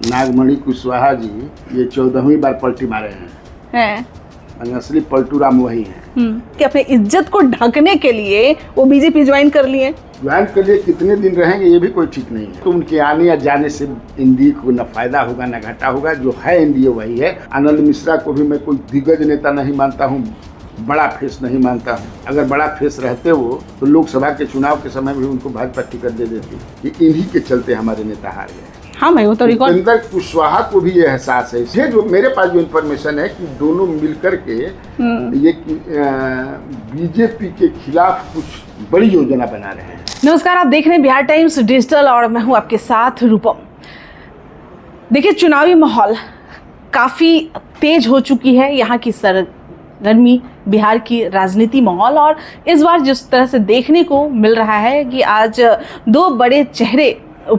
नागमणि कुशवाहा जी ये 14वीं बार पलटी मारे हैं। असली पलटू राम वही हैं। कि अपने इज्जत को ढकने के लिए वो बीजेपी ज्वाइन कर लिए। ज्वाइन कर लिए कितने दिन रहेंगे ये भी कोई ठीक नहीं है। तो उनके आने या जाने से एनडीए को न फायदा होगा न घाटा होगा। जो है एनडीए वही है। आनंद मिश्रा को भी मैं कोई दिग्गज नेता नहीं मानता हूँ, बड़ा फेस नहीं मानता हूँ। अगर बड़ा फेस रहते वो तो लोकसभा के चुनाव के समय भी उनको भाजपा टिकट दे देती कि इन्हीं के चलते हमारे नेता हार गए। हाँ भाई, वो तो रिकॉर्ड। उपेंद्र कुशवाहा को भी ये एहसास है। ये जो मेरे पास जो इन्फॉर्मेशन है कि दोनों मिलकर के ये बीजेपी के खिलाफ कुछ बड़ी योजना बना रहे हैं। नमस्कार, आप देख रहे हैं बिहार टाइम्स डिजिटल और मैं हूं आपके साथ रूपम। देखिए, चुनावी माहौल काफ़ी तेज हो चुकी है। यहाँ की सरगर्मी, बिहार की राजनीति माहौल, और इस बार जिस तरह से देखने को मिल रहा है कि आज दो बड़े चेहरे दो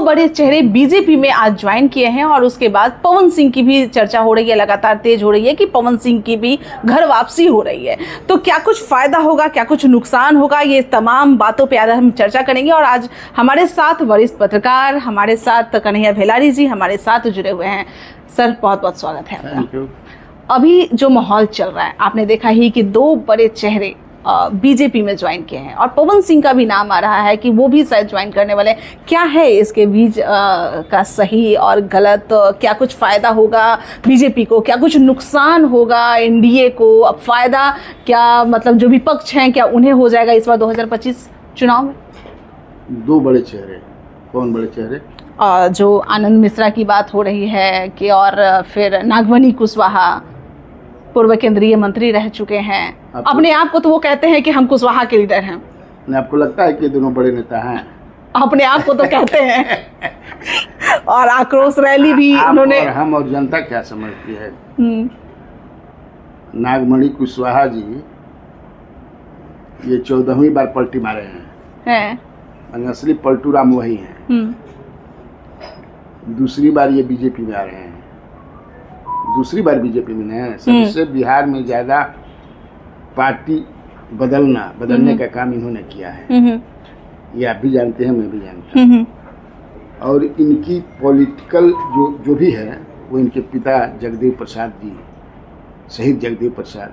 बड़े चेहरे बीजेपी में आज ज्वाइन किए हैं। और उसके बाद पवन सिंह की भी चर्चा हो रही है, लगातार तेज हो रही है कि पवन सिंह की भी घर वापसी हो रही है। तो क्या कुछ फायदा होगा, क्या कुछ नुकसान होगा, ये तमाम बातों पे आज हम चर्चा करेंगे। और आज हमारे साथ वरिष्ठ पत्रकार, हमारे साथ कन्हैया भेलारी जी हमारे साथ जुड़े हुए हैं। सर, बहुत बहुत स्वागत है आपका। अभी जो माहौल चल रहा है, आपने देखा ही कि दो बड़े चेहरे बीजेपी में ज्वाइन किए हैं और पवन सिंह का भी नाम आ रहा है कि वो भी शायद ज्वाइन करने वाले हैं। क्या है इसके बीच का सही और गलत? क्या कुछ फायदा होगा बीजेपी को, क्या कुछ नुकसान होगा एनडीए को? अब फायदा क्या, मतलब जो विपक्ष हैं क्या उन्हें हो जाएगा इस बार 2025 चुनाव में? दो बड़े चेहरे, कौन बड़े चेहरे? जो आनंद मिश्रा की बात हो रही है कि, और फिर नागमणि कुशवाहा पूर्व केंद्रीय मंत्री रह चुके हैं। अपने आप को तो वो कहते हैं कि हम कुशवाहा के लीडर हैं। आपको लगता है कि दोनों बड़े नेता हैं? अपने आप को तो कहते हैं। और आक्रोश रैली भी उन्होंने। और हम और जनता क्या समझती है? नागमणि कुशवाहा जी ये 14वीं बार पलटी मारे हैं। असली पलटू राम वही हैं। दूसरी बार ये बीजेपी में आ रहे हैं। दूसरी बार बीजेपी में है। सबसे बिहार में ज्यादा पार्टी बदलने का काम इन्होंने किया है। ये आप भी जानते हैं, मैं भी जानता हूँ। और इनकी पॉलिटिकल जो भी है वो इनके पिता जगदेव प्रसाद जी, शहीद जगदेव प्रसाद।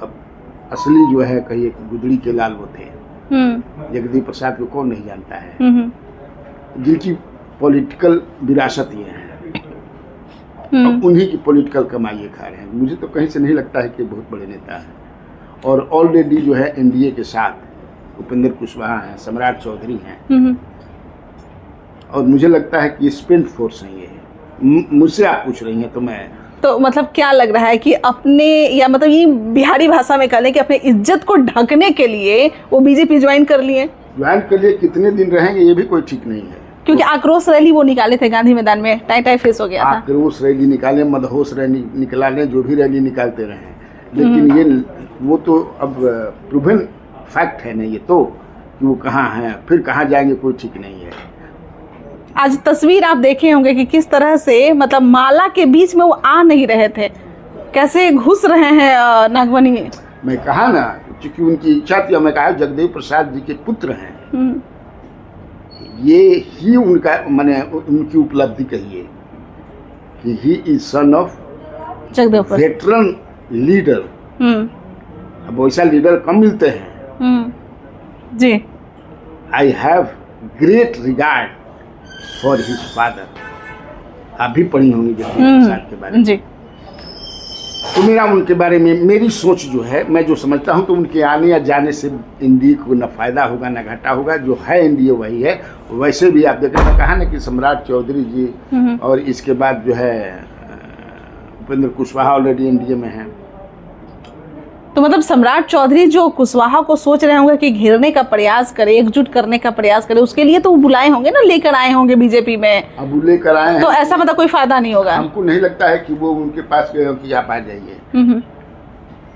अब असली जो है कहिए गुदड़ी के लाल वो थे। जगदेव प्रसाद को कौन नहीं जानता है? जिनकी पॉलिटिकल विरासत ये है। अब उन्हीं की पॉलिटिकल कमाई खा रहे हैं। मुझे तो कहीं से नहीं लगता है कि बहुत बड़े नेता हैं। और ऑलरेडी जो है एनडीए के साथ उपेंद्र कुशवाहा हैं, सम्राट चौधरी हैं। और मुझे लगता है कि स्पेंट फोर्स है ये। मुझसे आप पूछ रही हैं तो मैं तो मतलब क्या लग रहा है कि अपने, या मतलब ये बिहारी भाषा में कह लें कि अपने इज्जत को ढकने के लिए वो बीजेपी ज्वाइन कर लिए। ज्वाइन कर लिए कितने दिन रहेंगे ये भी कोई ठीक नहीं है। क्योंकि आक्रोश रैली वो निकाले थे गांधी मैदान में, टाई फेस हो गया था। आक्रोश रैली निकाले, मदहोश रैली निकाला लें, जो भी रैली निकालते रहे, लेकिन ये वो तो अब प्रूवन फैक्ट है नहीं ये तो कि वो कहाँ हैं, फिर कहाँ जाएंगे, कोई ठीक नहीं है। आज तस्वीर आप देखे होंगे कि किस तरह से, मतलब माला के बीच में वो आ नहीं रहे थे, कैसे घुस रहे हैं नागमणि। मैं कहा ना, चूंकि उनकी इच्छा थी। मैं कहा जगदेव प्रसाद जी के पुत्र हैं। ये ही उनका माने उनकी उपलब्धि कहिए कि he is son of veteran leader. अब वैसा लीडर कम मिलते हैं। जी, I have great regard for his father. आप भी पढ़ी होंगी जगदेव प्रसाद के बारे में जी। तो मेरा उनके बारे में मेरी सोच जो है, मैं जो समझता हूं, तो उनके आने या जाने से एनडीए को न फायदा होगा न घाटा होगा। जो है एनडीए वही है। वैसे भी आप देख रहे हैं, कहा ना कि सम्राट चौधरी जी और इसके बाद जो है उपेंद्र कुशवाहा ऑलरेडी एनडीए में हैं। तो मतलब सम्राट चौधरी जो कुशवाहा को सोच रहे होंगे कि घेरने का प्रयास करे, एकजुट करने का प्रयास करे, उसके लिए तो वो बुलाए होंगे ना, लेकर आए होंगे बीजेपी में। अब लेकर आए हैं तो ऐसा मतलब कोई फायदा नहीं होगा। हमको नहीं लगता है कि वो उनके पास गए हो कि आप आ जाइए।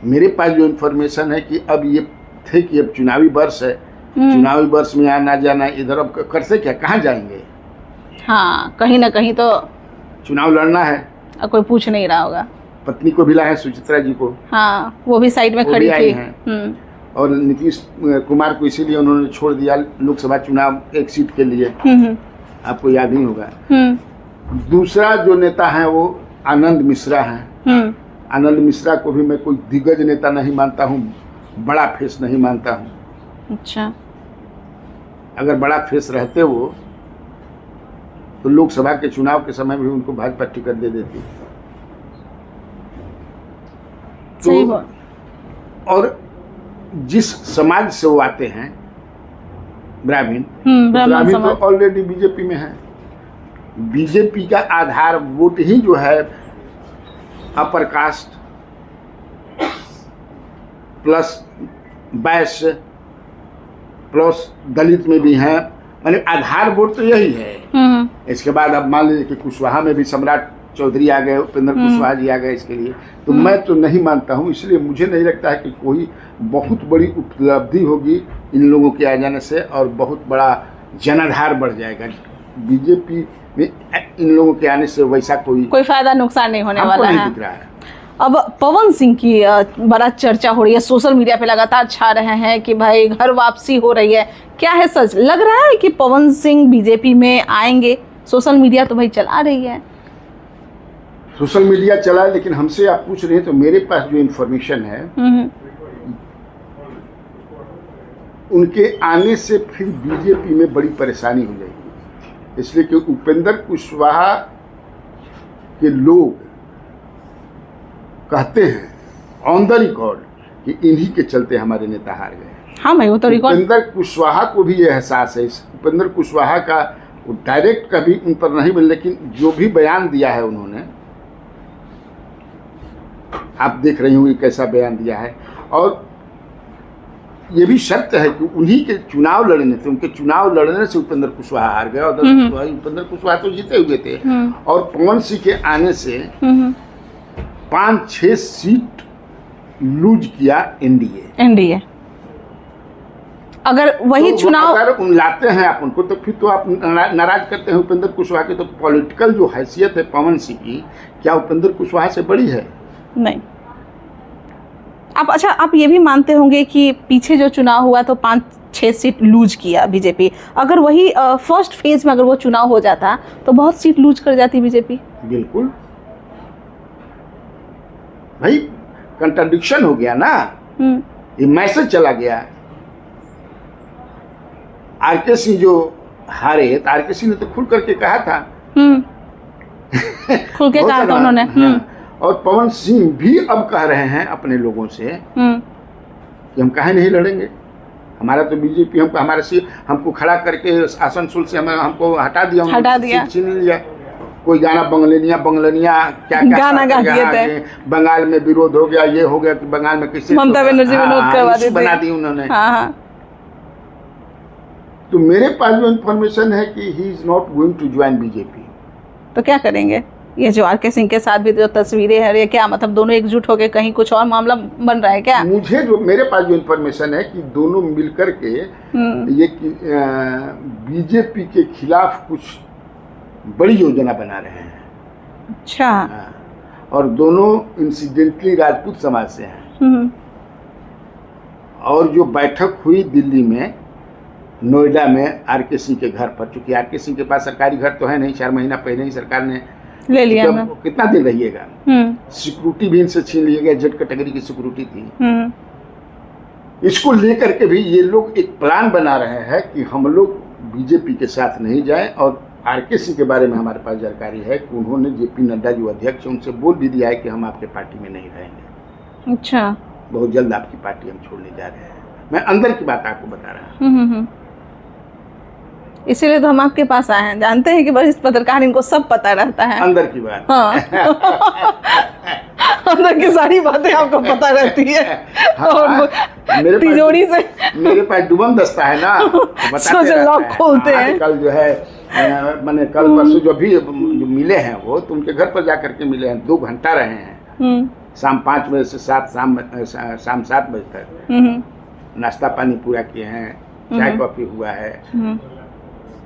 मेरे पास जो इन्फॉर्मेशन है कि अब ये थे कि अब चुनावी वर्ष है, चुनावी वर्ष में आना जाना इधर, अब करते क्या, कहाँ जाएंगे? हाँ, कहीं ना कहीं तो चुनाव लड़ना है। कोई पूछ नहीं रहा होगा। पत्नी को भी लाए, सुचित्रा जी को। हाँ, वो भी साइड में खड़ी थी। और नीतीश कुमार को इसीलिए उन्होंने छोड़ दिया लोकसभा चुनाव एक सीट के लिए, आपको याद नहीं होगा। दूसरा जो नेता है वो आनंद मिश्रा हैं। आनंद मिश्रा को भी मैं कोई दिग्गज नेता नहीं मानता हूँ, बड़ा फेस नहीं मानता हूँ। अच्छा, अगर बड़ा फेस रहते वो तो लोकसभा के चुनाव के समय भी उनको भाजपा टिकट दे देती। सही बात। और जिस समाज से वो आते हैं ब्राह्मण, ब्राह्मण तो ऑलरेडी बीजेपी में है। बीजेपी का आधार वोट ही जो है अपर कास्ट प्लस वैश्य प्लस दलित में भी है, माने आधार वोट तो यही है। इसके बाद अब मान लीजिए कि कुशवाहा में भी सम्राट चौधरी आ गए, उपेंद्र कुशवाहा जी आ गए इसके लिए, तो मैं तो नहीं मानता हूँ। इसलिए मुझे नहीं लगता है कि कोई बहुत बड़ी उपलब्धि होगी इन लोगों के आ जाने से और बहुत बड़ा जनाधार बढ़ जाएगा बीजेपी में। इन लोगों के आने से वैसा कोई फायदा नुकसान नहीं होने वाला नहीं है। दिख रहा है। अब पवन सिंह की बड़ा चर्चा हो रही है, सोशल मीडिया पे लगातार छा रहे हैं कि भाई घर वापसी हो रही है, क्या है सच? लग रहा है कि पवन सिंह बीजेपी में आएंगे? सोशल मीडिया तो भाई चला रही है, सोशल मीडिया चला है, लेकिन हमसे आप पूछ रहे हैं तो मेरे पास जो इन्फॉर्मेशन है उनके आने से फिर बीजेपी में बड़ी परेशानी हो जाएगी। इसलिए कि उपेंद्र कुशवाहा के लोग कहते हैं ऑन द रिकॉर्ड कि इन्हीं के चलते हमारे नेता हार गए। हाँ भाई, वो तो रिकॉर्ड। उपेंद्र कुशवाहा को भी ये एहसास है। उपेंद्र कुशवाहा का डायरेक्ट कभी उन पर नहीं मिला, लेकिन जो भी बयान दिया है उन्होंने, आप देख रही होंगे कैसा बयान दिया है। और ये भी सत्य है कि उन्हीं के चुनाव लड़ने थे, उनके चुनाव लड़ने से उपेंद्र कुशवाहा हार गए। और उपेंद्र कुशवाहा तो जीते हुए थे। और पवन सिंह के आने से 5-6 सीट लूज किया एनडीए। अगर वही तो चुनाव अगर उन लाते हैं आप उनको, तो फिर तो आप नाराज करते हैं उपेंद्र कुशवाहा की। तो पॉलिटिकल जो हैसियत है पवन सिंह की, क्या उपेंद्र कुशवाहा से बड़ी है? नहीं। आप ये भी मानते होंगे कि पीछे जो चुनाव हुआ तो 5-6 सीट लूज किया बीजेपी। अगर वही फर्स्ट फेज में अगर वो चुनाव हो जाता तो बहुत सीट लूज कर जाती बीजेपी। बिल्कुल भाई, कंट्राडिक्शन हो गया ना, ये मैसेज चला गया। आरके सिंह जो हारे, तो आरके सिंह ने तो खुल करके कहा था। खुल के कहा था उन्होंने। और पवन सिंह भी अब कह रहे हैं अपने लोगों से कि हम काहे नहीं लड़ेंगे, हमारा तो बीजेपी हमको खड़ा करके आसनसोल से हमको हटा दिया, छीन लिया। कोई गाना बंगलनिया क्या गाना गा दिए थे। बंगाल में विरोध हो गया, ये हो गया कि बंगाल में किसी ममता बनर्जी विरोध करवा दी, बना दी उन्होंने। हाँ। तो मेरे पास जो इन्फॉर्मेशन है कि he is not going to join BJP. तो क्या करेंगे? ये जो आरके सिंह के साथ भी जो तस्वीरें हैं, ये क्या मतलब दोनों एकजुट होकर कहीं कुछ और मामला बन रहा है क्या? मेरे पास जो इन्फॉर्मेशन है कि दोनों मिलकर के ये बीजेपी के खिलाफ कुछ बड़ी योजना बना रहे हैं। अच्छा। और दोनों इंसिडेंटली राजपूत समाज से हैं। और जो बैठक हुई दिल्ली में, नोएडा में आरके सिंह के घर पर, चूंकि आरके सिंह के पास सरकारी घर तो है नहीं, 4 महीना पहले ही सरकार ने ले लिया। कितना दिन रहिएगा? सिक्योरिटी भी इनसे छीन लिया गया, जेड कैटेगरी की सिक्योरिटी थी। इसको लेकर के भी ये लोग एक प्लान बना रहे हैं कि हम लोग बीजेपी के साथ नहीं जाएं। और आरके सिंह के बारे में हमारे पास जानकारी है कि उन्होंने जेपी नड्डा जो अध्यक्ष हैं उनसे बोल भी दिया है कि हम आपके पार्टी में नहीं रहेंगे। अच्छा। बहुत जल्द आपकी पार्टी हम छोड़ने जा रहे हैं। मैं अंदर की बात आपको बता रहा हूँ। इसीलिए तो हम आपके पास आए हैं, जानते हैं कि वरिष्ठ पत्रकार, इनको सब पता रहता है। अंदर की बात। हाँ। अंदर की सारी बातें आपको पता रहती है। हाँ, और मेरे तिजोरी से मेरे पास डुबम दस्ता है ना, सोचो लॉक खोलते हैं। कल जो है मैंने कल परसों जो मिले हैं वो, तो उनके घर पर जाकर के मिले हैं, 2 घंटा रहे हैं। शाम 5 बजे से शाम 7 बजे तक नाश्ता पानी पूरा किए हैं, चाय कॉफी हुआ है।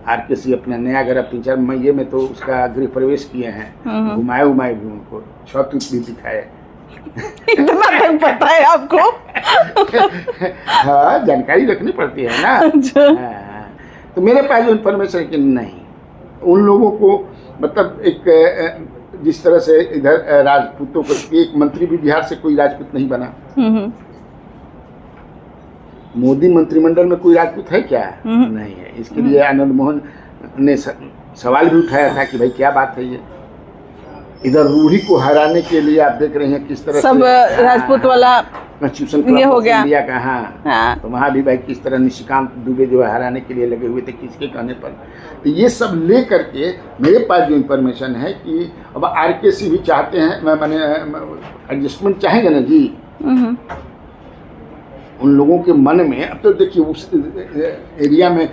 आरके सिंह अपना नया घर 3-4 महीने में तो उसका गृह प्रवेश किए हैं, घुमाए भी उनको, छत भी दिखाए, इतना तक पता है आपको? हाँ, जानकारी रखनी पड़ती है ना। अच्छा। हाँ, तो मेरे पास जो इन्फॉर्मेशन है कि नहीं, उन लोगों को मतलब एक जिस तरह से इधर राजपूतों को, एक मंत्री भी बिहार से कोई राजपूत नहीं बना। मोदी मंत्रिमंडल में कोई राजपूत है क्या? नहीं है। इसके लिए आनंद मोहन ने सवाल भी उठाया था कि भाई क्या बात है ये। इधर रूढ़ी को हराने के लिए आप देख रहे हैं किस तरह सब राजपूत वाला कॉन्स्टिट्यूशन ये हो गया इंडिया का। हाँ, तो वहाँ भी भाई किस तरह निशिकांत दुबे जो है हराने के लिए लगे हुए थे, किसके कहने पर। तो ये सब ले करके मेरे पास जो इन्फॉर्मेशन है कि अब RKC भी चाहते हैं, मैंने एडजस्टमेंट चाहेंगे ना जी उन लोगों के मन में। अब तो देखिए उस एरिया में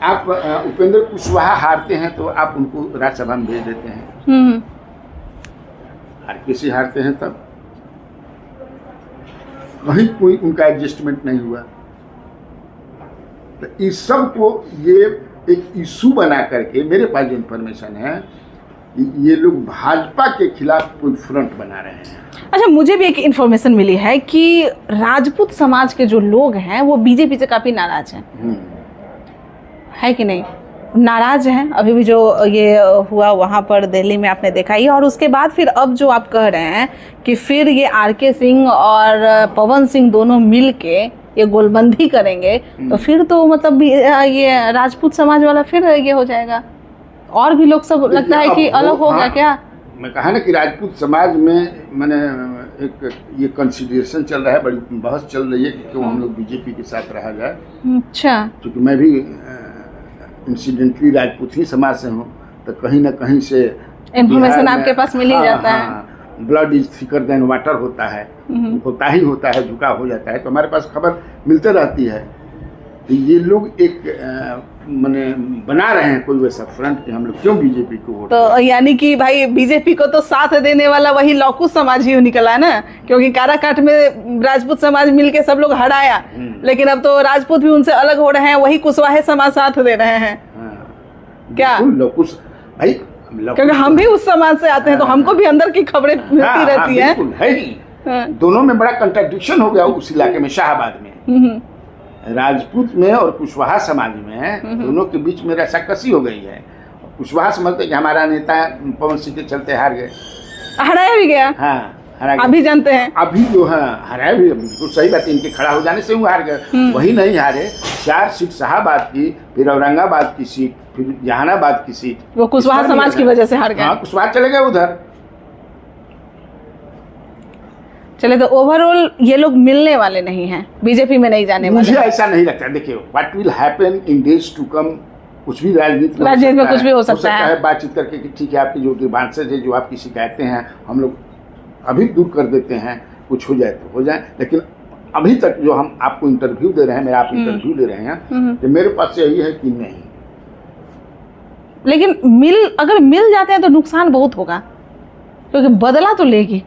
आप उपेंद्र कुशवाहा हारते हैं तो आप उनको राज्यसभा में भेज देते हैं। RKC हारते हैं तब वहीं कोई उनका एडजस्टमेंट नहीं हुआ। तो इस सब को ये एक इशू बना करके मेरे पास जो इन्फॉर्मेशन है ये लोग भाजपा के खिलाफ कोई फ्रंट बना रहे हैं। अच्छा, मुझे भी एक इन्फॉर्मेशन मिली है कि राजपूत समाज के जो लोग हैं वो बीजेपी से काफी नाराज हैं। है कि नहीं? नाराज हैं। अभी भी जो ये हुआ वहाँ पर दिल्ली में आपने देखा ही, और उसके बाद फिर अब जो आप कह रहे हैं कि फिर ये RK सिंह और पवन सिंह दोनों मिल के ये गोलबंदी करेंगे, तो फिर तो मतलब ये राजपूत समाज वाला फिर ये हो जाएगा। और भी लोग सब लगता है कि अलग हो गया क्या? मैं कहा ना कि राजपूत समाज में मैंने एक ये कंसिडरेशन चल रहा है, बड़ी बहस चल रही है कि क्यों हम लोग बीजेपी के साथ रहा जाए। अच्छा। क्योंकि मैं भी इंसिडेंटली राजपूत ही समाज से हूँ, तो कहीं ना कहीं से इन्फॉर्मेशन आपके पास मिल ही जाता है। Blood is thicker than water होता है, होता ही होता है, झुकाव हो जाता है, तो हमारे पास खबर मिलते रहती है। तो ये लोग एक माने बना रहे हैं कोई वैसा फ्रंट कि हम लोग क्यों बीजेपी को वोट। तो यानी कि भाई बीजेपी को तो साथ देने वाला वही लौकुश समाज ही निकला ना, क्योंकि काराकाट में राजपूत समाज मिलके सब लोग हराया, लेकिन अब तो राजपूत भी उनसे अलग हो रहे हैं, वही कुशवाहा समाज साथ दे रहे हैं। क्या लौकुश भाई, क्योंकि हम भी उस समाज से आते हैं तो हमको भी अंदर की खबरें मिलती रहती है। दोनों में बड़ा कंट्राडिक्शन हो गया उस इलाके में, शाहबाद में। राजपूत में और कुशवाहा समाज में दोनों के बीच में रस्साकसी हो गई है। कुशवाहा समझते कि हमारा नेता पवन सिंह के चलते हार गए, हराया भी गया। हाँ, हरा गया। अभी जानते हैं, अभी जो है हराया भी, बिल्कुल सही बात है, इनके खड़ा हो जाने से वो हार गए। वही नहीं हारे, 4 सीट शाहबाद की, फिर औरंगाबाद की सीट, फिर जहानाबाद की सीट, वो कुशवाहा समाज की वजह से हार गए। हाँ, कुशवाहा चले गए उधर। चले, तो ओवरऑल ये लोग मिलने वाले नहीं हैं, बीजेपी में नहीं जाने वाले। मुझे ऐसा नहीं लगता। देखिए what will happen in days to come, कुछ भी राजनीति में कुछ भी हो सकता है। बातचीत करके कि ठीक है आपकी जो ग्रीवांसेस है, जो आपकी शिकायतें हैं, हम लोग अभी दूर कर देते हैं, कुछ हो जाए तो हो जाए। लेकिन अभी तक जो हम आपको इंटरव्यू दे रहे हैं, मेरा आप इंटरव्यू ले रहे हैं, तो मेरे पास यही है कि नहीं। लेकिन अगर मिल जाते हैं तो नुकसान बहुत होगा, क्योंकि बदला तो लेगी।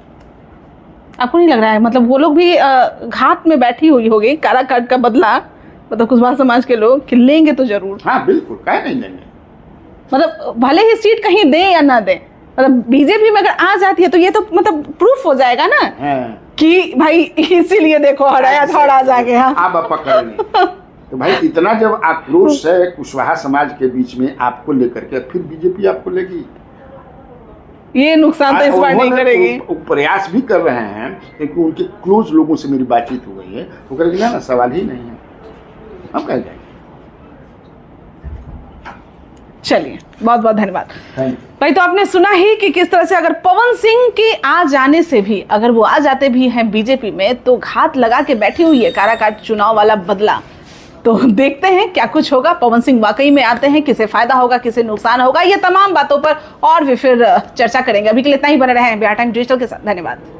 आपको नहीं लग रहा है? मतलब वो लोग भी घाट में बैठी हुई होगी, काराकाट का बदला, मतलब कुशवाहा समाज के लोग कि लेंगे तो जरूर। हाँ बिल्कुल, काहे नहीं लेंगे। मतलब भले ही सीट कहीं दे या ना दे, मतलब बीजेपी में अगर आ जाती है तो ये तो मतलब प्रूफ हो जाएगा ना। कि भाई इसीलिए देखो हराया थोड़ा जाके। आप पकड़ लें तो भाई इतना जब आक्रोश है कुशवाहा समाज के बीच में आपको लेकर के, फिर बीजेपी आपको लेगी। ये नुकसान तो इस बार नहीं करेगी। प्रयास भी कर रहे हैं, क्योंकि उनके क्लोज लोगों से मेरी बातचीत हो गई है, वो करेंगे ना, सवाल ही नहीं है, हम कह जाएंगे। चलिए, बहुत बहुत धन्यवाद भाई। तो आपने सुना ही कि किस तरह से अगर पवन सिंह के आ जाने से भी, अगर वो आ जाते भी हैं बीजेपी में, तो घात लगा के बैठी हुई है काराकाट चुनाव वाला बदला। तो देखते हैं क्या कुछ होगा। पवन सिंह वाकई में आते हैं, किसे फायदा होगा, किसे नुकसान होगा, ये तमाम बातों पर और भी फिर चर्चा करेंगे। अभी के लिए इतना ही बने रहे हैं बिहार टाइम डिजिटल के साथ। धन्यवाद।